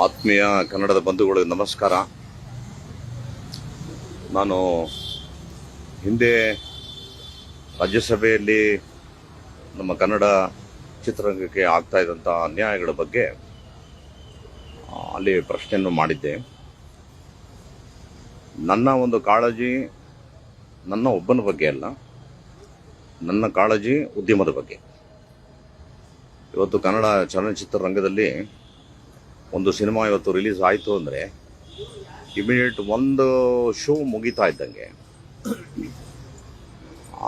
ಆತ್ಮೀಯ ಕನ್ನಡದ ಬಂಧುಗಳಿಗೆ ನಮಸ್ಕಾರ. ನಾನು ಹಿಂದೆ ರಾಜ್ಯಸಭೆಯಲ್ಲಿ ನಮ್ಮ ಕನ್ನಡ ಚಿತ್ರರಂಗಕ್ಕೆ ಆಗ್ತಾ ಇದ್ದಂಥ ಅನ್ಯಾಯಗಳ ಬಗ್ಗೆ ಅಲ್ಲಿ ಪ್ರಶ್ನೆಯನ್ನು ಮಾಡಿದ್ದೆ. ನನ್ನ ಒಂದು ಕಾಳಜಿ ನನ್ನ ಒಬ್ಬನ ಬಗ್ಗೆ ಅಲ್ಲ, ನನ್ನ ಕಾಳಜಿ ಉದ್ಯಮದ ಬಗ್ಗೆ. ಇವತ್ತು ಕನ್ನಡ ಚಲನಚಿತ್ರ ರಂಗದಲ್ಲಿ ಒಂದು ಸಿನಿಮಾ ಇವತ್ತು ರಿಲೀಸ್ ಆಯಿತು ಅಂದರೆ ಇಮಿಡಿಯೇಟ್ ಒಂದು ಶೋ ಮುಗಿತಾ ಇದ್ದಂಗೆ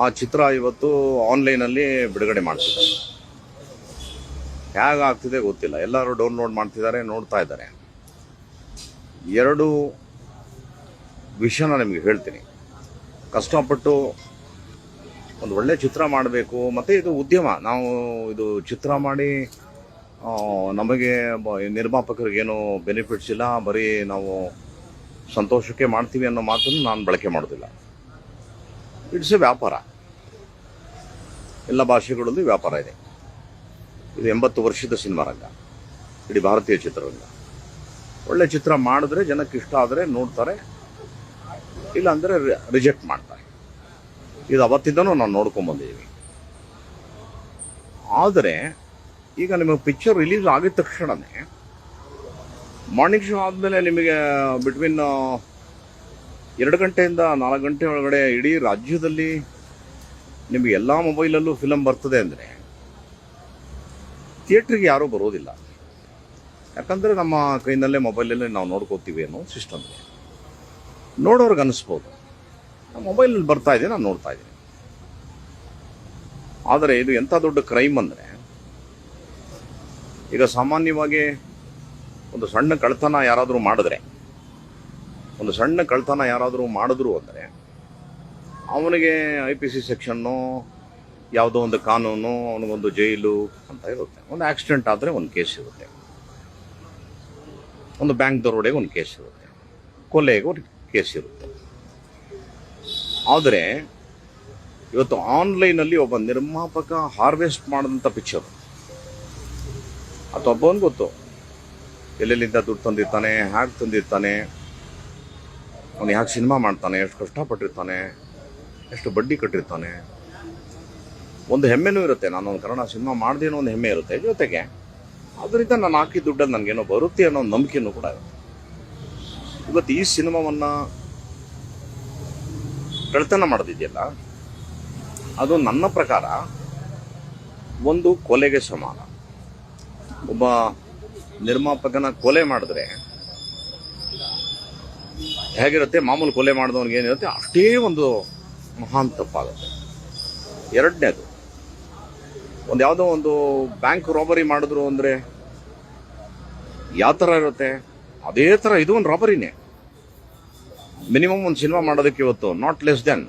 ಆ ಚಿತ್ರ ಇವತ್ತು ಆನ್ಲೈನಲ್ಲಿ ಬಿಡುಗಡೆ ಮಾಡ್ತಿದ್ದಾರೆ. ಹೇಗಾಗ್ತಿದೆ ಗೊತ್ತಿಲ್ಲ, ಎಲ್ಲರೂ ಡೌನ್ಲೋಡ್ ಮಾಡ್ತಿದ್ದಾರೆ, ನೋಡ್ತಾ ಇದ್ದಾರೆ. ಎರಡು ವಿಷಯನ ನಿಮಗೆ ಹೇಳ್ತೀನಿ. ಕಷ್ಟಪಟ್ಟು ಒಂದು ಒಳ್ಳೆ ಚಿತ್ರ ಮಾಡಬೇಕು, ಮತ್ತು ಇದು ಉದ್ಯಮ. ನಾವು ಇದು ಚಿತ್ರ ಮಾಡಿ ನಮಗೆ ನಿರ್ಮಾಪಕರಿಗೇನು ಬೆನಿಫಿಟ್ಸ್ ಇಲ್ಲ, ಬರೀ ನಾವು ಸಂತೋಷಕ್ಕೆ ಮಾಡ್ತೀವಿ ಅನ್ನೋ ಮಾತನ್ನು ನಾನು ಬಳಕೆ ಮಾಡೋದಿಲ್ಲ. ಇಟ್ಸ್ ಎ ವ್ಯಾಪಾರ. ಎಲ್ಲ ಭಾಷೆಗಳಲ್ಲಿ ವ್ಯಾಪಾರ ಇದೆ. ಇದು 80 ವರ್ಷದ ಸಿನಿಮಾ ರಂಗ, ಇಡೀ ಭಾರತೀಯ ಚಿತ್ರರಂಗ. ಒಳ್ಳೆ ಚಿತ್ರ ಮಾಡಿದ್ರೆ ಜನಕ್ಕೆ ಇಷ್ಟ ಆದರೆ ನೋಡ್ತಾರೆ, ಇಲ್ಲ ಅಂದರೆ ರಿಜೆಕ್ಟ್ ಮಾಡ್ತಾರೆ. ಇದು ಅವತ್ತಿಂದನೂ ನಾವು ನೋಡ್ಕೊಂಬಂದಿದ್ದೀವಿ. ಆದರೆ ಈಗ ನಿಮಗೆ ಪಿಕ್ಚರ್ ರಿಲೀಸ್ ಆಗಿದ ತಕ್ಷಣವೇ ಮಾರ್ನಿಂಗ್ ಶೋ ಆದಮೇಲೆ ನಿಮಗೆ ಬಿಟ್ವೀನ್ 2 ಗಂಟೆಯಿಂದ 4 ಗಂಟೆ ಒಳಗಡೆ ಇಡೀ ರಾಜ್ಯದಲ್ಲಿ ನಿಮಗೆ ಎಲ್ಲ ಮೊಬೈಲಲ್ಲೂ ಫಿಲಮ್ ಬರ್ತದೆ ಅಂದರೆ ಥಿಯೇಟ್ರಿಗೆ ಯಾರೂ ಬರೋದಿಲ್ಲ. ಯಾಕಂದರೆ ನಮ್ಮ ಕೈನಲ್ಲೇ ಮೊಬೈಲಲ್ಲೇ ನಾವು ನೋಡ್ಕೋತೀವಿ ಅನ್ನೋ ಸಿಸ್ಟಮ್ ಇದೆ. ನೋಡೋರ್ಗೆ ಅನ್ನಿಸ್ಬೋದು ಮೊಬೈಲಲ್ಲಿ ಬರ್ತಾ ಇದೆ, ನಾನು ನೋಡ್ತಾ ಇದ್ದೀನಿ. ಆದರೆ ಇದು ಎಂಥ ದೊಡ್ಡ ಕ್ರೈಮ್ ಅಂದರೆ, ಈಗ ಸಾಮಾನ್ಯವಾಗಿ ಒಂದು ಸಣ್ಣ ಕಳ್ತನ ಯಾರಾದರೂ ಮಾಡಿದ್ರು ಅಂದರೆ ಅವನಿಗೆ IPC ಸೆಕ್ಷನ್ನು, ಯಾವುದೋ ಒಂದು ಕಾನೂನು, ಅವನಿಗೊಂದು ಜೈಲು ಅಂತ ಇರುತ್ತೆ. ಒಂದು ಆಕ್ಸಿಡೆಂಟ್ ಆದರೆ ಒಂದು ಕೇಸ್ ಇರುತ್ತೆ, ಒಂದು ಬ್ಯಾಂಕ್ ದರೋಡೆಗೆ ಒಂದು ಕೇಸ್ ಇರುತ್ತೆ, ಕೊಲೆಗೆ ಒಂದು ಕೇಸ್ ಇರುತ್ತೆ. ಆದರೆ ಇವತ್ತು ಆನ್ಲೈನಲ್ಲಿ ಒಬ್ಬ ನಿರ್ಮಾಪಕ ಹಾರ್ವೆಸ್ಟ್ ಮಾಡಿದಂಥ ಪಿಕ್ಚರು, ಅಥವಾ ಒಬ್ಬನಿಗೆ ಗೊತ್ತು ಎಲ್ಲೆಲ್ಲಿಂದ ದುಡ್ಡು ತಂದಿರ್ತಾನೆ, ಹ್ಯಾಗೆ ತಂದಿರ್ತಾನೆ, ಅವನು ಹ್ಯಾಗೆ ಸಿನಿಮಾ ಮಾಡ್ತಾನೆ, ಎಷ್ಟು ಕಷ್ಟಪಟ್ಟಿರ್ತಾನೆ, ಎಷ್ಟು ಬಡ್ಡಿ ಕಟ್ಟಿರ್ತಾನೆ. ಒಂದು ಹೆಮ್ಮೆನೂ ಇರುತ್ತೆ, ನಾನೊಂದು ಕನ್ನಡ ಸಿನಿಮಾ ಮಾಡಿದೆ ಅನ್ನೋ ಒಂದು ಹೆಮ್ಮೆ ಇರುತ್ತೆ. ಜೊತೆಗೆ ಅದರಿಂದ ನಾನು ಹಾಕಿ ದುಡ್ಡನ್ನು ನನಗೇನೋ ಬರುತ್ತೆ ಅನ್ನೋ ಒಂದು ನಂಬಿಕೆನೂ ಕೂಡ ಇರುತ್ತೆ. ಇವತ್ತು ಈ ಸಿನಿಮಾವನ್ನು ಕಳ್ತನ ಮಾಡೋದಿದೆಯಲ್ಲ, ಅದು ನನ್ನ ಪ್ರಕಾರ ಒಂದು ಕೊಲೆಗೆ ಸಮಾನ. ಒಬ್ಬ ನಿರ್ಮಾಪಕನ ಕೊಲೆ ಮಾಡಿದ್ರೆ ಹೇಗಿರುತ್ತೆ, ಮಾಮೂಲು ಕೊಲೆ ಮಾಡಿದವನಿಗೆ ಏನಿರುತ್ತೆ ಅಷ್ಟೇ ಒಂದು ಮಹಾನ್ ತಪ್ಪಾಗುತ್ತೆ. ಎರಡನೇದು, ಒಂದು ಯಾವುದೋ ಒಂದು ಬ್ಯಾಂಕ್ ರಾಬರಿ ಮಾಡಿದ್ರು ಅಂದರೆ ಯಾವ ಥರ ಇರುತ್ತೆ, ಅದೇ ಥರ ಇದು ಒಂದು ರಾಬರಿನೇ. ಮಿನಿಮಮ್ ಒಂದು ಸಿನಿಮಾ ಮಾಡೋದಕ್ಕೆ ಇವತ್ತು not less than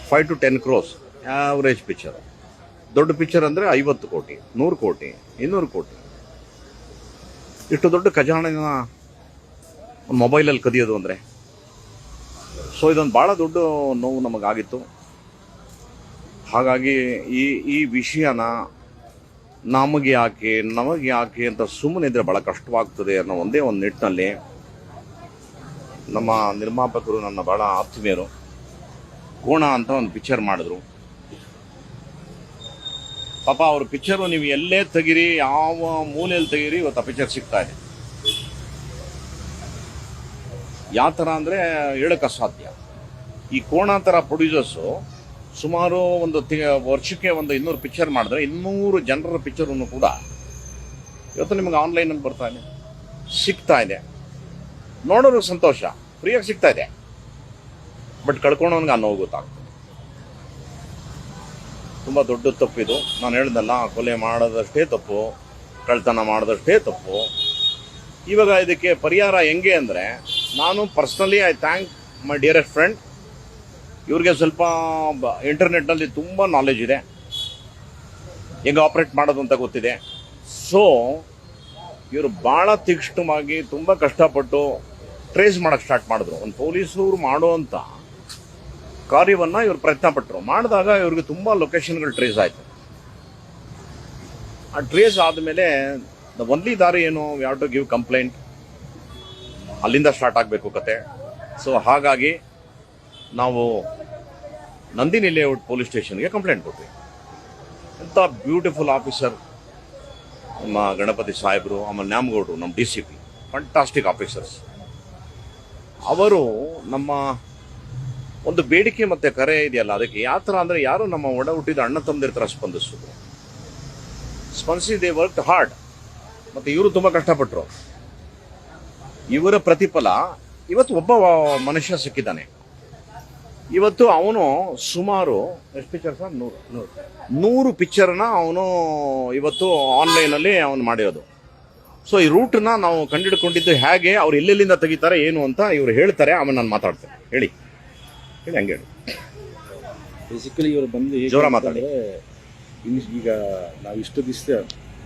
5 to 10 crores average picture. ದೊಡ್ಡ ಪಿಕ್ಚರ್ ಅಂದರೆ 50 ಕೋಟಿ, 100 ಕೋಟಿ, 200 ಕೋಟಿ. ಇಷ್ಟು ದೊಡ್ಡ ಖಜಾನೆನ ಒಂದು ಮೊಬೈಲಲ್ಲಿ ಕದಿಯೋದು ಅಂದರೆ, ಸೊ ಇದೊಂದು ಭಾಳ ದೊಡ್ಡ ನೋವು ನಮಗಾಗಿತ್ತು. ಹಾಗಾಗಿ ಈ ವಿಷಯನ ನಮಗೆ ಯಾಕೆ ಅಂತ ಸುಮ್ಮನೆ ಇದ್ರೆ ಭಾಳ ಕಷ್ಟವಾಗ್ತದೆ ಅನ್ನೋ ಒಂದೇ ಒಂದು ನಿಟ್ಟಿನಲ್ಲಿ ನಮ್ಮ ನಿರ್ಮಾಪಕರು, ನನ್ನ ಭಾಳ ಆತ್ಮೀಯರು, ಕೋಣ ಅಂತ ಒಂದು ಪಿಕ್ಚರ್ ಮಾಡಿದ್ರು. ಪಾಪ ಅವ್ರ ಪಿಕ್ಚರು ನೀವು ಎಲ್ಲೇ ತೆಗೀರಿ, ಯಾವ ಮೂಲೆಯಲ್ಲಿ ತೆಗೀರಿ, ಇವತ್ತು ಆ ಪಿಕ್ಚರ್ ಸಿಗ್ತಾ ಇದೆ. ಯಾವ ಥರ ಅಂದರೆ ಹೇಳಕ್ಕೆ ಅಸಾಧ್ಯ. ಈ ಕೋಣ ಥರ ಪ್ರೊಡ್ಯೂಸರ್ಸು ಸುಮಾರು ಒಂದು ವರ್ಷಕ್ಕೆ ಒಂದು 200 ಪಿಕ್ಚರ್ ಮಾಡಿದ್ರೆ 200 ಜನರ ಪಿಕ್ಚರನ್ನು ಕೂಡ ಇವತ್ತು ನಿಮಗೆ ಆನ್ಲೈನಲ್ಲಿ ಬರ್ತಾ ಇದೆ, ಸಿಗ್ತಾ ಇದೆ. ನೋಡೋರಿಗೆ ಸಂತೋಷ, ಫ್ರೀಯಾಗಿ ಸಿಗ್ತಾ ಇದೆ. ಬಟ್ ಕಳ್ಕೊಂಡವನಿಗೆ ಆ ನೋವು ಗೊತ್ತಾಗ್ತದೆ. ತುಂಬ ದೊಡ್ಡ ತಪ್ಪಿದು. ನಾನು ಹೇಳ್ದಲ್ಲ, ಕೊಲೆ ಮಾಡೋದಷ್ಟೇ ತಪ್ಪು, ಕಳ್ತನ ಮಾಡೋದಷ್ಟೇ ತಪ್ಪು. ಇವಾಗ ಇದಕ್ಕೆ ಪರಿಹಾರ ಹೆಂಗೆ ಅಂದರೆ, ನಾನು personally I thank my dearest friend. ಇವ್ರಿಗೆ ಸ್ವಲ್ಪ ಇಂಟರ್ನೆಟ್ನಲ್ಲಿ ತುಂಬ ನಾಲೆಜ್ ಇದೆ, ಹೆಂಗೆ ಆಪ್ರೇಟ್ ಮಾಡೋದು ಅಂತ ಗೊತ್ತಿದೆ. ಸೊ ಇವರು ಭಾಳ ತೀಕ್ಷ್ಣವಾಗಿ ತುಂಬ ಕಷ್ಟಪಟ್ಟು ಟ್ರೇಸ್ ಮಾಡೋಕ್ಕೆ ಸ್ಟಾರ್ಟ್ ಮಾಡಿದ್ರು. ಒಂದು ಪೊಲೀಸರು ಮಾಡುವಂಥ ಕಾರ್ಯವನ್ನು ಇವರು ಪ್ರಯತ್ನ ಪಟ್ಟರು. ಮಾಡಿದಾಗ ಇವ್ರಿಗೆ ತುಂಬ ಲೊಕೇಶನ್ಗಳು ಟ್ರೇಸ್ ಆಯಿತು. ಆ ಟ್ರೇಸ್ ಆದಮೇಲೆ ದ ಒನ್ಲಿ ದಾರಿ ಏನು, we have to give complaint, ಅಲ್ಲಿಂದ ಸ್ಟಾರ್ಟ್ ಆಗಬೇಕು ಕತೆ. ಸೊ ಹಾಗಾಗಿ ನಾವು ನಂದಿನಿ ಲೇಔಟ್ ಪೊಲೀಸ್ ಸ್ಟೇಷನ್ಗೆ ಕಂಪ್ಲೇಂಟ್ ಕೊಟ್ವಿ. ಎಂಥ ಬ್ಯೂಟಿಫುಲ್ ಆಫೀಸರ್ ನಮ್ಮ ಗಣಪತಿ ಸಾಹೇಬರು, ಆಮೇಲೆ ನ್ಯಾಮಗೌಡರು, ನಮ್ಮ DCP, ಫಂಟಾಸ್ಟಿಕ್ ಆಫೀಸರ್ಸ್. ಅವರು ನಮ್ಮ ಒಂದು ಬೇಡಿಕೆ ಮತ್ತು ಕರೆ ಇದೆಯಲ್ಲ, ಅದಕ್ಕೆ ಯಾವ ಥರ ಅಂದರೆ ಯಾರು ನಮ್ಮ ಒಡ ಹುಟ್ಟಿದ ಅಣ್ಣ ತಮ್ಮದಿರ ಥರ ಸ್ಪಂದಿಸಿ ದೇ ವರ್ಕ್ ಹಾರ್ಡ್. ಮತ್ತು ಇವರು ತುಂಬ ಕಷ್ಟಪಟ್ಟರು. ಇವರ ಪ್ರತಿಫಲ ಇವತ್ತು ಒಬ್ಬ ಮನುಷ್ಯ ಸಿಕ್ಕಿದ್ದಾನೆ. ಇವತ್ತು ಅವನು ಸುಮಾರು ಎಷ್ಟು ಪಿಕ್ಚರ್ ಸರ್, 100 ಪಿಕ್ಚರ್ನ ಅವನು ಇವತ್ತು ಆನ್ಲೈನಲ್ಲಿ ಅವನು ಮಾಡಿರೋದು. ಸೊ ಈ ರೂಟ್ನ ನಾವು ಕಂಡುಹಿಡ್ಕೊಂಡಿದ್ದು ಹೇಗೆ, ಅವ್ರು ಎಲ್ಲೆಲ್ಲಿಂದ ತೆಗಿತಾರೆ ಏನು ಅಂತ ಇವರು ಹೇಳ್ತಾರೆ. ಆಮೇಲೆ ನಾನು ಮಾತಾಡ್ತೇನೆ. ಹೇಳಿ ಹಂಗೆ ಹೇಳಿ. ಬೇಸಿಕಲಿ ಇವರು ಬಂದು ಜೋರ ಮಾತಾಡಿ. ಈಗ ನಾವು ಇಷ್ಟು ದಿವಸ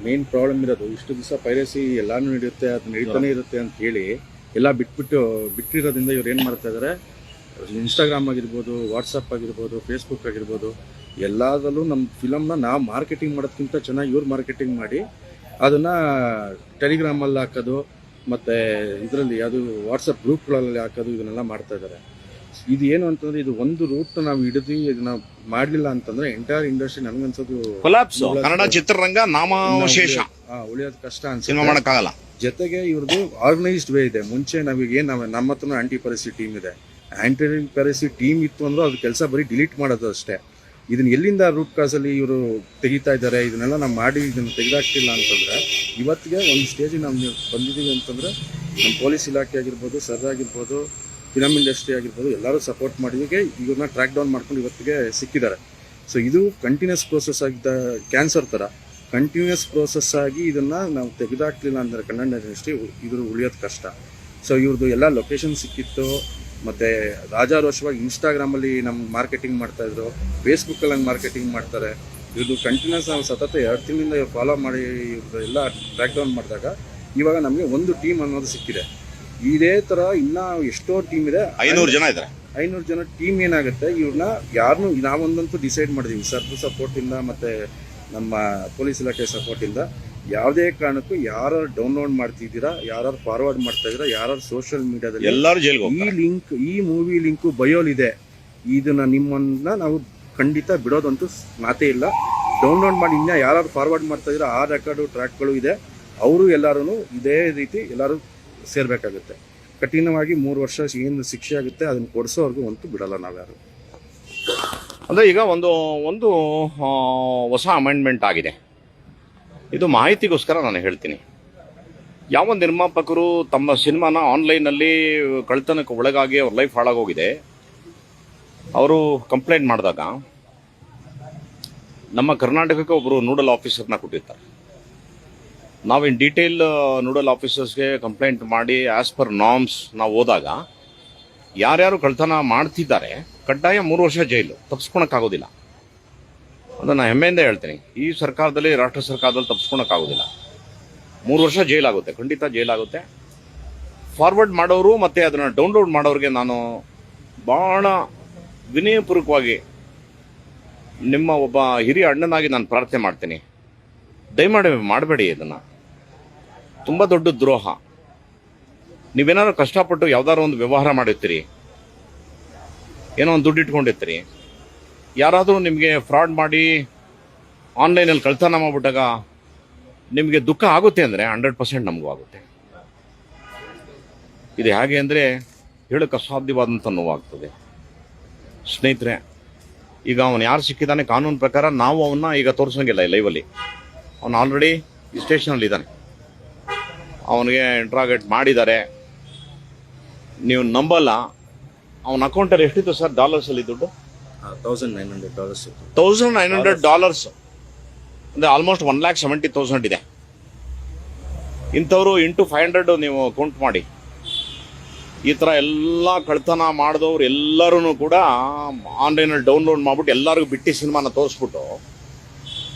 ಮೇನ್ ಪ್ರಾಬ್ಲಮ್ ಇರೋದು, ಇಷ್ಟು ದಿವಸ ಪೈರಸಿ ಎಲ್ಲಾನು ನಡೆಯುತ್ತೆ, ಅದು ನಡೀತಾನೆ ಇರುತ್ತೆ ಅಂತ ಹೇಳಿ ಎಲ್ಲ ಬಿಟ್ಟಿರೋದ್ರಿಂದ ಇವ್ರು ಏನು ಮಾಡ್ತಾ ಇದ್ದಾರೆ, ಇನ್ಸ್ಟಾಗ್ರಾಮ್ ಆಗಿರ್ಬೋದು, ವಾಟ್ಸಪ್ ಆಗಿರ್ಬೋದು, ಫೇಸ್ಬುಕ್ ಆಗಿರ್ಬೋದು, ಎಲ್ಲದರಲ್ಲೂ ನಮ್ಮ ಫಿಲಮ್ನ ನಾವು ಮಾರ್ಕೆಟಿಂಗ್ ಮಾಡೋದಕ್ಕಿಂತ ಚೆನ್ನಾಗಿ ಇವ್ರು ಮಾರ್ಕೆಟಿಂಗ್ ಮಾಡಿ ಅದನ್ನು ಟೆಲಿಗ್ರಾಮಲ್ಲಿ ಹಾಕೋದು, ಮತ್ತು ಇದರಲ್ಲಿ ಯಾವುದು ವಾಟ್ಸಪ್ ಗ್ರೂಪ್ಗಳಲ್ಲಿ ಹಾಕೋದು, ಇದನ್ನೆಲ್ಲ ಮಾಡ್ತಾ ಇದ್ದಾರೆ. ಇದು ಏನು ಅಂತಂದರೆ, ಇದು ಒಂದು ರೂಟ್ ನಾವು ಹಿಡಿದು ಇದನ್ನ ಮಾಡಲಿಲ್ಲ ಅಂತಂದರೆ ಎಂಟೈರ್ ಇಂಡಸ್ಟ್ರಿ ನನಗನ್ಸೋದು ಕೊಲಾಪ್ಸ್. ಕನ್ನಡ ಚಿತ್ರರಂಗ ನಾಮಾವಶೇಷ, ಉಳಿಯೋದು ಕಷ್ಟ ಸಿನಿಮಾ ಮಾಡೋಕ್ಕಾಗಲ್ಲ. ಜೊತೆಗೆ ಇವ್ರದ್ದು ಆರ್ಗನೈಸ್ಡ್ ವೇ ಇದೆ. ಮುಂಚೆ ನಮ್ಮ ಹತ್ರ ಆಂಟಿ ಪೈರಸಿ ಟೀಮ್ ಇದೆ. ಆಂಟಿ ಪೈರಸಿ ಟೀಮ್ ಇತ್ತು ಅಂದ್ರೆ ಅದು ಕೆಲಸ ಬರೀ ಡಿಲೀಟ್ ಮಾಡೋದು ಅಷ್ಟೇ. ಇದನ್ನ ಎಲ್ಲಿಂದ ರೂಟ್ ಕಾಸಲ್ಲಿ ಇವರು ತೆಗಿತಾ ಇದ್ದಾರೆ, ಇದನ್ನೆಲ್ಲ ನಾವು ಮಾಡಿ ಇದನ್ನು ತೆಗೆದಾಕ್ತಿಲ್ಲ ಅಂತಂದರೆ ಇವತ್ತಿಗೆ ಒಂದು ಸ್ಟೇಜಿಗೆ ನಾವು ಬಂದಿದ್ದೀವಿ ಅಂತಂದರೆ ನಮ್ಮ ಪೊಲೀಸ್ ಇಲಾಖೆ ಆಗಿರ್ಬೋದು, ಸರ್ ಆಗಿರ್ಬೋದು, ಫಿಲಮ್ ಇಂಡಸ್ಟ್ರಿ ಆಗಿರ್ಬೋದು, ಎಲ್ಲರೂ ಸಪೋರ್ಟ್ ಮಾಡಿದಿಗೆ ಇವ್ರನ್ನ ಟ್ರ್ಯಾಕ್ ಡೌನ್ ಮಾಡ್ಕೊಂಡು ಇವತ್ತಿಗೆ ಸಿಕ್ಕಿದ್ದಾರೆ. ಸೊ ಇದು ಕಂಟಿನ್ಯೂಸ್ ಪ್ರೋಸೆಸ್ ಆಗಿದ್ದ ಕ್ಯಾನ್ಸರ್ ಥರ ಕಂಟಿನ್ಯೂಸ್ ಪ್ರೋಸೆಸ್ ಆಗಿ ಇದನ್ನು ನಾವು ತೆಗೆದಾಕ್ಲಿಲ್ಲ ಅಂದರೆ ಕನ್ನಡ ಇಂಡಸ್ಟ್ರಿ ಇದ್ರ ಉಳಿಯೋದು ಕಷ್ಟ. ಸೊ ಇವ್ರದ್ದು ಎಲ್ಲ ಲೊಕೇಶನ್ ಸಿಕ್ಕಿತ್ತು. ಮತ್ತು ರಾಜಾರೋಷವಾಗಿ ಇನ್ಸ್ಟಾಗ್ರಾಮಲ್ಲಿ ನಮ್ಮ ಮಾರ್ಕೆಟಿಂಗ್ ಮಾಡ್ತಾಯಿದ್ರು, ಫೇಸ್ಬುಕ್ಕಲ್ಲಿ ಹಂಗೆ ಮಾರ್ಕೆಟಿಂಗ್ ಮಾಡ್ತಾರೆ. ಇವ್ರದ್ದು ಕಂಟಿನ್ಯೂಸ್ ನಾವು ಸತತ 2 ತಿಂಗಳಿಂದ ಇವ್ರು ಫಾಲೋ ಮಾಡಿ ಇವ್ರದ್ದು ಎಲ್ಲ ಟ್ರ್ಯಾಕ್ ಡೌನ್ ಮಾಡಿದಾಗ ಇವಾಗ ನಮಗೆ ಒಂದು ಟೀಮ್ ಅನ್ನೋದು ಸಿಕ್ಕಿದೆ. ಇದೇ ಥರ ಇನ್ನೂ ಎಷ್ಟೋ ಟೀಮ್ ಇದೆ, 500 ಜನ ಇದ್ದಾರೆ. 500 ಜನ ಟೀಮ್ ಏನಾಗುತ್ತೆ, ಇವ್ರನ್ನ ಯಾರನ್ನೂ ನಾವೊಂದಂತೂ ಡಿಸೈಡ್ ಮಾಡಿದ್ದೀವಿ, ಸರ್ದು ಸಪೋರ್ಟಿಂದ ಮತ್ತು ನಮ್ಮ ಪೊಲೀಸ್ ಇಲಾಖೆ ಸಪೋರ್ಟಿಂದ. ಯಾವುದೇ ಕಾರಣಕ್ಕೂ ಯಾರು ಡೌನ್ಲೋಡ್ ಮಾಡ್ತಿದ್ದೀರಾ, ಯಾರು ಫಾರ್ವರ್ಡ್ ಮಾಡ್ತಾ ಇದ್ದೀರಾ, ಯಾರು ಸೋಷಿಯಲ್ ಮೀಡಿಯಾದಲ್ಲಿ ಎಲ್ಲರೂ ಜೈಲ್ಗೆ ಈ ಲಿಂಕ್, ಈ ಮೂವಿ ಲಿಂಕು ಬಯೋಲಿದೆ, ಇದನ್ನ ನಿಮ್ಮನ್ನ ನಾವು ಖಂಡಿತ ಬಿಡೋದಂತೂ ಮಾತೇ ಇಲ್ಲ. ಡೌನ್ಲೋಡ್ ಮಾಡಿ ಇನ್ನ ಯಾರು ಫಾರ್ವರ್ಡ್ ಮಾಡ್ತಾ ಇದ್ದೀರಾ ಆ ರೆಕಾರ್ಡು ಟ್ರ್ಯಾಕ್ಗಳು ಇದೆ, ಅವರು ಎಲ್ಲರೂ ಇದೇ ರೀತಿ ಎಲ್ಲರೂ ಸೇರ್ಬೇಕಾಗುತ್ತೆ. ಕಠಿಣವಾಗಿ 3 ವರ್ಷ ಏನು ಶಿಕ್ಷೆ ಆಗುತ್ತೆ ಅದನ್ನು ಕೊಡಿಸೋವರೆಗೂ ಅಂತೂ ಬಿಡಲ್ಲ ನಾವ್ಯಾರು. ಅಂದರೆ ಈಗ ಒಂದು ಹೊಸ ಅಮೆಂಡ್ಮೆಂಟ್ ಆಗಿದೆ. ಇದು ಮಾಹಿತಿಗೋಸ್ಕರ ನಾನು ಹೇಳ್ತೀನಿ. ಯಾವ ನಿರ್ಮಾಪಕರು ತಮ್ಮ ಸಿನಿಮಾನ ಆನ್ಲೈನಲ್ಲಿ ಕಳ್ತನಕ್ಕೆ ಒಳಗಾಗಿ ಅವ್ರ ಲೈಫ್ ಹಾಳಾಗೋಗಿದೆ, ಅವರು ಕಂಪ್ಲೇಂಟ್ ಮಾಡಿದಾಗ ನಮ್ಮ ಕರ್ನಾಟಕಕ್ಕೆ ಒಬ್ಬರು ನೋಡಲ್ ಆಫೀಸರ್ನ ಕೊಟ್ಟಿರ್ತಾರೆ. ನಾವು ಇನ್ ಡೀಟೇಲ್ ನೋಡಲ್ ಆಫೀಸರ್ಸ್ಗೆ ಕಂಪ್ಲೇಂಟ್ ಮಾಡಿ ಆ್ಯಸ್ ಪರ್ ನಾರ್ಮ್ಸ್ ನಾವು ಹೋದಾಗ ಯಾರ್ಯಾರು ಕಳ್ತನ ಮಾಡ್ತಿದ್ದಾರೆ ಕಡ್ಡಾಯ 3 ವರ್ಷ ಜೈಲು, ತಪ್ಪಿಸ್ಕೊಳಕ್ಕಾಗೋದಿಲ್ಲ. ಅದನ್ನು ಹೆಮ್ಮೆಯಿಂದ ಹೇಳ್ತೀನಿ. ಈ ಸರ್ಕಾರದಲ್ಲಿ, ರಾಷ್ಟ್ರ ಸರ್ಕಾರದಲ್ಲಿ ತಪ್ಪಿಸ್ಕೊಳಕ್ಕಾಗೋದಿಲ್ಲ. 3 ವರ್ಷ ಜೈಲಾಗುತ್ತೆ, ಖಂಡಿತ ಜೈಲಾಗುತ್ತೆ. ಫಾರ್ವರ್ಡ್ ಮಾಡೋರು ಮತ್ತು ಅದನ್ನು ಡೌನ್ಲೋಡ್ ಮಾಡೋರಿಗೆ ನಾನು ಭಾಳ ವಿನಯಪೂರ್ವಕವಾಗಿ ನಿಮ್ಮ ಒಬ್ಬ ಹಿರಿಯ ಅಣ್ಣನಾಗಿ ನಾನು ಪ್ರಾರ್ಥನೆ ಮಾಡ್ತೀನಿ, ದಯಮಾಡಿ ಮಾಡಬೇಡಿ. ಇದನ್ನು ತುಂಬ ದೊಡ್ಡ ದ್ರೋಹ. ನೀವೇನಾದ್ರು ಕಷ್ಟಪಟ್ಟು ಯಾವ್ದಾದ್ರು ಒಂದು ವ್ಯವಹಾರ ಮಾಡಿರ್ತೀರಿ, ಏನೋ ಒಂದು ದುಡ್ಡು ಇಟ್ಕೊಂಡಿರ್ತೀರಿ, ಯಾರಾದರೂ ನಿಮಗೆ ಫ್ರಾಡ್ ಮಾಡಿ ಆನ್ಲೈನಲ್ಲಿ ಕಳ್ತನ ಮಾಡಿಬಿಟ್ಟಾಗ ನಿಮಗೆ ದುಃಖ ಆಗುತ್ತೆ ಅಂದರೆ 100% ನಮಗೂ ಆಗುತ್ತೆ. ಇದು ಹೇಗೆ ಅಂದರೆ ಹೇಳಕ್ಕೆ ಅಸಾಧ್ಯವಾದಂಥ ನೋವಾಗ್ತದೆ. ಸ್ನೇಹಿತರೆ, ಈಗ ಅವನು ಯಾರು ಸಿಕ್ಕಿದ್ದಾನೆ ಕಾನೂನು ಪ್ರಕಾರ ನಾವು ಅವನ್ನ ಈಗ ತೋರಿಸೋಂಗಿಲ್ಲ ಲೈವಲ್ಲಿ. ಅವನು ಆಲ್ರೆಡಿ ಈ ಸ್ಟೇಷನಲ್ಲಿ ಇದ್ದಾನೆ, ಅವನಿಗೆ ಇಂಟ್ರಾಗೇಟ್ ಮಾಡಿದ್ದಾರೆ. ನೀವು ನಂಬಲ್ಲ, ಅವನ ಅಕೌಂಟಲ್ಲಿ ಎಷ್ಟಿತ್ತು ಸರ್ ಡಾಲರ್ಸಲ್ಲಿ ದುಡ್ಡು? $1,900. $1,900 ಅಂದರೆ ಆಲ್ಮೋಸ್ಟ್ 1,70,000 ಇದೆ. ಇಂಥವ್ರು ಇಂಟು 500 ನೀವು ಕೌಂಟ್ ಮಾಡಿ. ಈ ಥರ ಎಲ್ಲ ಕಳ್ತನ ಮಾಡಿದವ್ರು ಎಲ್ಲರೂ ಕೂಡ ಆನ್ಲೈನಲ್ಲಿ ಡೌನ್ಲೋಡ್ ಮಾಡಿಬಿಟ್ಟು ಎಲ್ಲರಿಗೂ ಬಿಟ್ಟು ಸಿನಿಮಾನ ತೋರಿಸ್ಬಿಟ್ಟು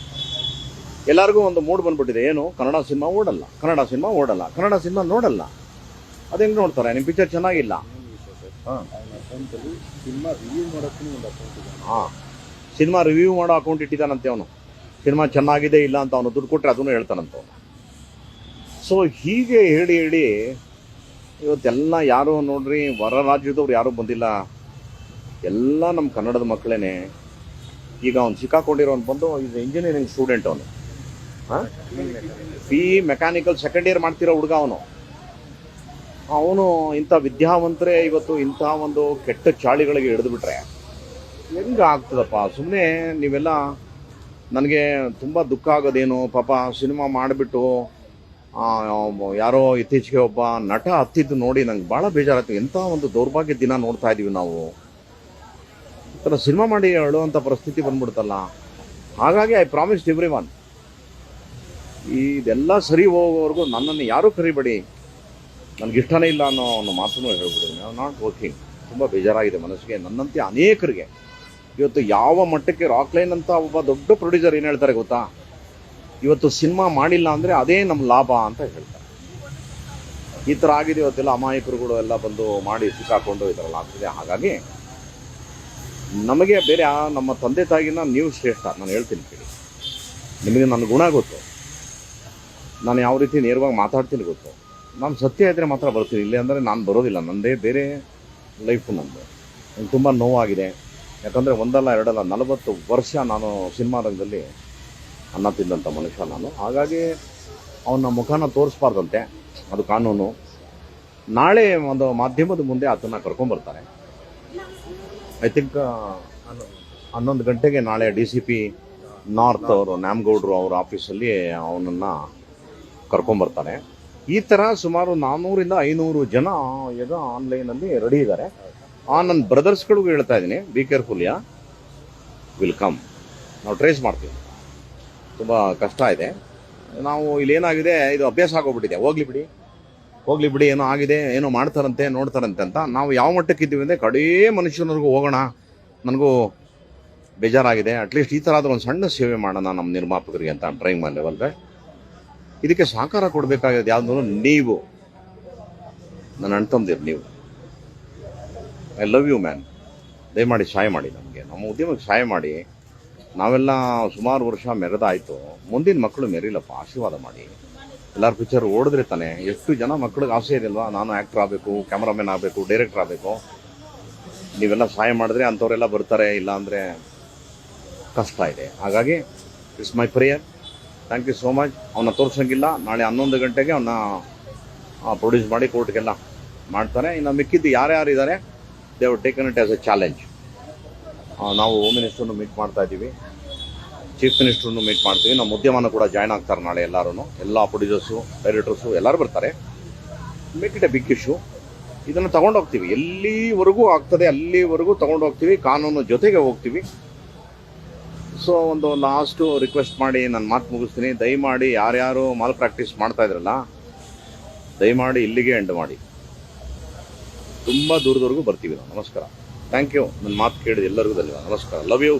ಎಲ್ಲರಿಗೂ ಒಂದು ಮೂಡ್ ಬಂದ್ಬಿಟ್ಟಿದೆ, ಏನು ಕನ್ನಡ ಸಿನಿಮಾ ಓಡಲ್ಲ, ಕನ್ನಡ ಸಿನಿಮಾ ಓಡಲ್ಲ, ಕನ್ನಡ ಸಿನಿಮಾ ನೋಡಲ್ಲ. ಅದೇನು ನೋಡ್ತಾರೆ, ನಿಮ್ಮ ಪಿಕ್ಚರ್ ಚೆನ್ನಾಗಿಲ್ಲ. ಸಿನಿಮಾ ರಿವ್ಯೂ ಮಾಡೋ ಅಕೌಂಟ್ ಇಟ್ಟಿದ್ದಾನಂತೆ ಅವನು. ಸಿನಿಮಾ ಚೆನ್ನಾಗಿದೆ ಇಲ್ಲ ಅಂತ ಅವನು ದುಡ್ಡು ಕೊಟ್ಟರೆ ಅದನ್ನು ಹೇಳ್ತಾನಂತ ಅವನು. ಸೊ ಹೀಗೆ ಹೇಳಿ ಹೇಳಿ ಇವತ್ತೆಲ್ಲ ಯಾರು ನೋಡ್ರಿ ಹೊರ ರಾಜ್ಯದವ್ರು ಯಾರೂ ಬಂದಿಲ್ಲ, ಎಲ್ಲ ನಮ್ಮ ಕನ್ನಡದ ಮಕ್ಕಳೇನೆ. ಈಗ ಅವ್ನು ಸಿಕ್ಕಾಕೊಂಡಿರೋನು ಬಂದು ಇದು ಇಂಜಿನಿಯರಿಂಗ್ ಸ್ಟೂಡೆಂಟ್ ಅವನು, ಪಿ ಮೆಕ್ಯಾನಿಕಲ್ ಸೆಕೆಂಡ್ ಇಯರ್ ಮಾಡ್ತಿರೋ ಹುಡುಗ ಅವನು ಇಂಥ ವಿದ್ಯಾವಂತರೇ ಇವತ್ತು ಇಂಥ ಒಂದು ಕೆಟ್ಟ ಚಾಳಿಗಳಿಗೆ ಹಿಡಿದುಬಿಟ್ರೆ ಹೆಂಗೆ ಆಗ್ತದಪ್ಪ? ಸುಮ್ಮನೆ ನೀವೆಲ್ಲ ನನಗೆ ತುಂಬ ದುಃಖ ಆಗೋದೇನು, ಪಾಪ ಸಿನಿಮಾ ಮಾಡಿಬಿಟ್ಟು ಯಾರೋ ಇತ್ತೀಚೆಗೆ ಒಬ್ಬ ನಟ ಹತ್ತಿದ್ದು ನೋಡಿ ನಂಗೆ ಭಾಳ ಬೇಜಾರಾಯ್ತು. ಎಂಥ ಒಂದು ದೌರ್ಭಾಗ್ಯ ದಿನ ನೋಡ್ತಾ ಇದ್ದೀವಿ ನಾವು. ಈ ಥರ ಸಿನಿಮಾ ಮಾಡಿ ಹೇಳುವಂಥ ಪರಿಸ್ಥಿತಿ ಬಂದ್ಬಿಡ್ತಲ್ಲ. ಹಾಗಾಗಿ ಐ ಪ್ರಾಮಿಸ್ಡ್ ಎವ್ರಿ ಒನ್, ಇದೆಲ್ಲ ಸರಿ ಹೋಗೋವರೆಗೂ ನನ್ನನ್ನು ಯಾರೂ ಕರಿಬೇಡಿ, ನನಗಿಷ್ಟನೇ ಇಲ್ಲ ಅನ್ನೋ ಒಂದು ಮಾತನ್ನು ಹೇಳ್ಬಿಡಿ. I am not working. ತುಂಬ ಬೇಜಾರಾಗಿದೆ ಮನಸ್ಸಿಗೆ. ನನ್ನಂತೆ ಅನೇಕರಿಗೆ ಇವತ್ತು ಯಾವ ಮಟ್ಟಕ್ಕೆ ರಾಕ್ಲೈನ್ ಅಂತ ಒಬ್ಬ ದೊಡ್ಡ ಪ್ರೊಡ್ಯೂಸರ್ ಏನು ಹೇಳ್ತಾರೆ ಗೊತ್ತಾ, ಇವತ್ತು ಸಿನಿಮಾ ಮಾಡಿಲ್ಲ ಅಂದರೆ ಅದೇ ನಮ್ಮ ಲಾಭ ಅಂತ ಹೇಳ್ತಾರೆ. ಈ ಥರ ಆಗಿದೆ ಇವತ್ತೆಲ್ಲ. ಅಮಾಯಕರುಗಳು ಎಲ್ಲ ಬಂದು ಮಾಡಿ ಸಿಕ್ಕಾಕೊಂಡು ಈ ಥರ ಆಗ್ತಿದೆ. ಹಾಗಾಗಿ ನಮಗೆ ಬೇರೆ ನಮ್ಮ ತಂದೆ ತಾಯಿಗಿನ ನೀವು ಶ್ರೇಷ್ಠ. ನಾನು ಹೇಳ್ತೀನಿ ಕೇಳಿ, ನಿಮಗೆ ನನ್ನ ಗುಣ ಗೊತ್ತು, ನಾನು ಯಾವ ರೀತಿ ನೇರವಾಗಿ ಮಾತಾಡ್ತೀನಿ ಗೊತ್ತು. ನಾನು ಸತ್ಯ ಇದ್ದರೆ ಮಾತ್ರ ಬರ್ತೀನಿ, ಇಲ್ಲೇ ಅಂದರೆ ನಾನು ಬರೋದಿಲ್ಲ. ನನ್ನದೇ ಬೇರೆ ಲೈಫು ನಂದು. ನನಗೆ ತುಂಬ ನೋವಾಗಿದೆ. ಯಾಕಂದರೆ ಒಂದಲ್ಲ ಎರಡಲ್ಲ 40 ವರ್ಷ ನಾನು ಸಿನಿಮಾ ರಂಗದಲ್ಲಿ ಅನ್ನ ತಿಂದಂಥ ಮನುಷ್ಯ ನಾನು. ಹಾಗಾಗಿ ಅವನ ಮುಖನ ತೋರಿಸ್ಬಾರ್ದಂತೆ, ಅದು ಕಾನೂನು. ನಾಳೆ ಒಂದು ಮಾಧ್ಯಮದ ಮುಂದೆ ಆತನ ಕರ್ಕೊಂಬರ್ತಾರೆ. ಐ ಥಿಂಕ್ 11 ಗಂಟೆಗೆ ನಾಳೆ DCP ನಾರ್ತ್ ಅವರು ನ್ಯಾಮಗೌಡರು ಅವ್ರ ಆಫೀಸಲ್ಲಿ ಅವನನ್ನು ಕರ್ಕೊಂಬರ್ತಾರೆ. ಈ ಥರ ಸುಮಾರು 400 ಇಂದ 500 ಜನ ಈಗ ಆನ್ಲೈನಲ್ಲಿ ರೆಡಿ ಇದ್ದಾರೆ. ನನ್ನ ಬ್ರದರ್ಸ್ಗಳಿಗೂ ಹೇಳ್ತಾ ಇದ್ದೀನಿ, ಬಿ ಕೇರ್ಫುಲ್, ವಿಲ್ ಕಮ್. ನಾವು ಟ್ರೇಸ್ ಮಾಡ್ತೀವಿ. ತುಂಬ ಕಷ್ಟ ಇದೆ. ನಾವು ಇಲ್ಲೇನಾಗಿದೆ, ಇದು ಅಭ್ಯಾಸ ಆಗೋಗ್ಬಿಟ್ಟಿದೆ. ಹೋಗ್ಲಿ ಬಿಡಿ ಏನೋ ಆಗಿದೆ, ಏನೋ ಮಾಡ್ತಾರಂತೆ ನೋಡ್ತಾರಂತೆ ಅಂತ ನಾವು ಯಾವ ಮಟ್ಟಕ್ಕೆ ಇದ್ದೀವಿ ಅಂದರೆ ಕಡೇ ಮನುಷ್ಯನವ್ರಿಗೂ ಹೋಗೋಣ, ನನಗೂ ಬೇಜಾರಾಗಿದೆ, ಅಟ್ಲೀಸ್ಟ್ ಈ ಥರ ಆದರೂ ಒಂದು ಸಣ್ಣ ಸೇವೆ ಮಾಡೋಣ ನಮ್ಮ ನಿರ್ಮಾಪಕರಿಗೆ ಅಂತ ಟ್ರೈಂಗ್ ಮಾಡಿ ಲೆವೆಲ್ಗೆ. ಇದಕ್ಕೆ ಸಹಕಾರ ಕೊಡಬೇಕಾಗಿದೆ ಯಾವುದೂ ನೀವು, ನನ್ನ ಅಣ್ಣ ತಮ್ಮದಿರು ನೀವು. I love you man. ದಯಮಾಡಿ ಸಹಾಯ ಮಾಡಿ, ನಮಗೆ ನಮ್ಮ ಉದ್ಯಮಕ್ಕೆ ಸಹಾಯ ಮಾಡಿ. ನಾವೆಲ್ಲ ಸುಮಾರು ವರ್ಷ ಮೆರೆದಾಯಿತು, ಮುಂದಿನ ಮಕ್ಕಳು ಮೆರಿಲಪ್ಪ, ಆಶೀರ್ವಾದ ಮಾಡಿ. ಎಲ್ಲರ ಪಿಕ್ಚರ್ ಓಡಿದ್ರೆ ತಾನೆ. ಎಷ್ಟು ಜನ ಮಕ್ಕಳಿಗೆ ಆಸೆ ಇರಲ್ವಾ, ನಾನು ಆ್ಯಕ್ಟ್ರ್ ಆಗಬೇಕು, ಕ್ಯಾಮ್ರಾಮನ್ ಆಗಬೇಕು, ಡೈರೆಕ್ಟರ್ ಆಗಬೇಕು. ನೀವೆಲ್ಲ ಸಹಾಯ ಮಾಡಿದ್ರೆ ಅಂಥವರೆಲ್ಲ ಬರ್ತಾರೆ, ಇಲ್ಲಾಂದರೆ ಕಷ್ಟ ಇದೆ. ಹಾಗಾಗಿ it's my prayer. Thank you so much. ಅವನ್ನ ತೋರಿಸೋಂಗಿಲ್ಲ. ನಾಳೆ 11 ಗಂಟೆಗೆ ಅವನ್ನ ಪ್ರೊಡ್ಯೂಸ್ ಮಾಡಿ ಕೋರ್ಟ್ಗೆಲ್ಲ ಮಾಡ್ತಾರೆ. ಇನ್ನು ಮಿಕ್ಕಿದ್ದು ಯಾರ್ಯಾರು ಇದ್ದಾರೆ, they have taken it as A challenge. ನಾವು ಹೋಮ್ ಮಿನಿಸ್ಟ್ರನ್ನು ಮೀಟ್ ಮಾಡ್ತಾ ಇದ್ದೀವಿ, ಚೀಫ್ ಮಿನಿಸ್ಟ್ರನ್ನು ಮೀಟ್ ಮಾಡ್ತೀವಿ. ನಮ್ಮ ಉದ್ಯಮನ ಕೂಡ ಜಾಯ್ನ್ ಆಗ್ತಾರೆ ನಾಳೆ ಎಲ್ಲರೂ. ಎಲ್ಲ ಪ್ರೊಡ್ಯೂಸರ್ಸು, ಡೈರೆಕ್ಟರ್ಸು ಎಲ್ಲರೂ ಬರ್ತಾರೆ. Make it a big issue. ಇದನ್ನು ತೊಗೊಂಡೋಗ್ತೀವಿ, ಎಲ್ಲಿವರೆಗೂ ಆಗ್ತದೆ ಅಲ್ಲಿವರೆಗೂ ತೊಗೊಂಡೋಗ್ತೀವಿ. ಕಾನೂನು ಜೊತೆಗೆ ಹೋಗ್ತೀವಿ. ಸೊ ಒಂದು ಲಾಸ್ಟು ರಿಕ್ವೆಸ್ಟ್ ಮಾಡಿ ನನ್ನ ಮಾತು ಮುಗಿಸ್ತೀನಿ. ದಯಮಾಡಿ ಯಾರ್ಯಾರು ಮಾಲ್ ಪ್ರಾಕ್ಟೀಸ್ ಮಾಡ್ತಾ ಇದ್ರಲ್ಲ, ದಯಮಾಡಿ ಇಲ್ಲಿಗೆ ಎಂಡ್ ಮಾಡಿ. ತುಂಬ ದೂರದವರೆಗೂ ಬರ್ತೀವಿ ನಾವು. ನಮಸ್ಕಾರ. Thank you. ನನ್ನ ಮಾತು ಕೇಳಿದ ಎಲ್ಲರಿಗೂ ಧನ್ಯವಾದ. ನಮಸ್ಕಾರ. Love you.